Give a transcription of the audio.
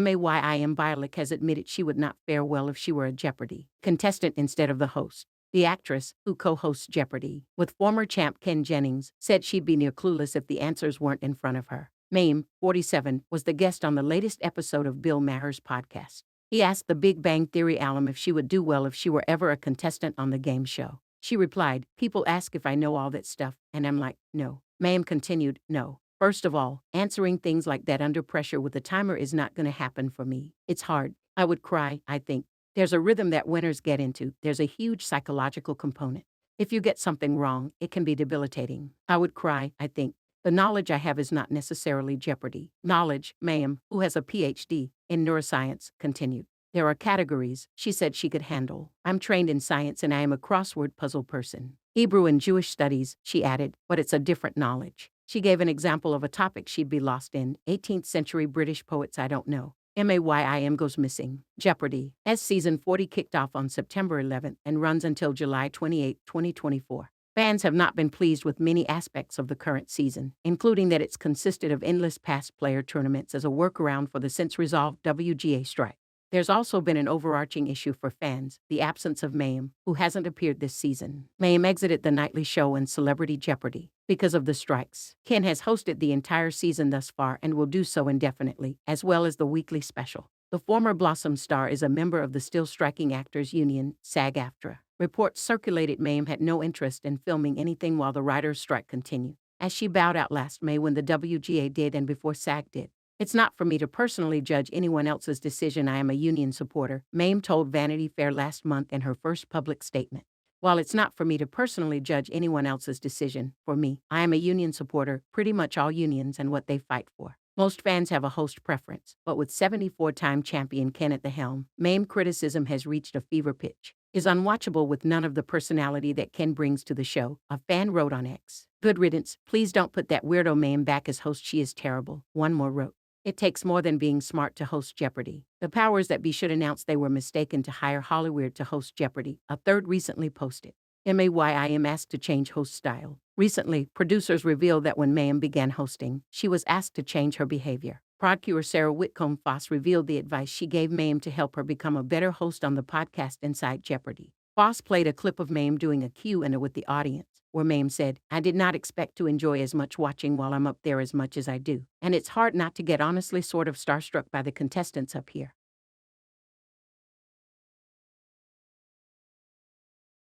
Mayim Bialik has admitted she would not fare well if she were a Jeopardy contestant instead of the host. The actress, who co-hosts Jeopardy with former champ Ken Jennings, said she'd be near clueless if the answers weren't in front of her. Mayim, 47, was the guest on the latest episode of Bill Maher's podcast. He asked the Big Bang Theory alum if she would do well if she were ever a contestant on the game show. She replied, "People ask if I know all that stuff, and I'm like, no." Mayim continued, "No. First of all, answering things like that under pressure with a timer is not going to happen for me. It's hard. I would cry, I think. There's a rhythm that winners get into. There's a huge psychological component. If you get something wrong, it can be debilitating. I would cry, I think. The knowledge I have is not necessarily Jeopardy knowledge," Mayim, who has a PhD in neuroscience, continued. "There are categories," she said, "she could handle. I'm trained in science and I am a crossword puzzle person. Hebrew and Jewish studies," she added, "but it's a different knowledge." She gave an example of a topic she'd be lost in, 18th century British poets I don't know. Mayim goes missing. Jeopardy! As season 40 kicked off on September 11th and runs until July 28, 2024. Fans have not been pleased with many aspects of the current season, including that it's consisted of endless past player tournaments as a workaround for the since-resolved WGA strike. There's also been an overarching issue for fans, the absence of Mayim, who hasn't appeared this season. Mayim exited the nightly show and Celebrity Jeopardy because of the strikes. Ken has hosted the entire season thus far and will do so indefinitely, as well as the weekly special. The former Blossom star is a member of the Still Striking Actors Union, SAG-AFTRA. Reports circulated Mayim had no interest in filming anything while the writers' strike continued, as she bowed out last May when the WGA did and before SAG did. "It's not for me to personally judge anyone else's decision. I am a union supporter," Mayim told Vanity Fair last month in her first public statement. "While it's not for me to personally judge anyone else's decision, for me, I am a union supporter, pretty much all unions and what they fight for." Most fans have a host preference, but with 74-time champion Ken at the helm, Mayim criticism has reached a fever pitch. "Is unwatchable with none of the personality that Ken brings to the show," a fan wrote on X. "Good riddance. Please don't put that weirdo Mayim back as host. She is terrible," one more wrote. "It takes more than being smart to host Jeopardy. The powers that be should announce they were mistaken to hire Hollywood to host Jeopardy," a third recently posted. Mayim asked to change host style. Recently, producers revealed that when Mayim began hosting, she was asked to change her behavior. Procurer Sarah Whitcomb Foss revealed the advice she gave Mayim to help her become a better host on the podcast Inside Jeopardy. Foss played a clip of Mayim doing a Q&A with the audience, where Mayim said, "I did not expect to enjoy as much watching while I'm up there as much as I do. And it's hard not to get honestly sort of starstruck by the contestants up here.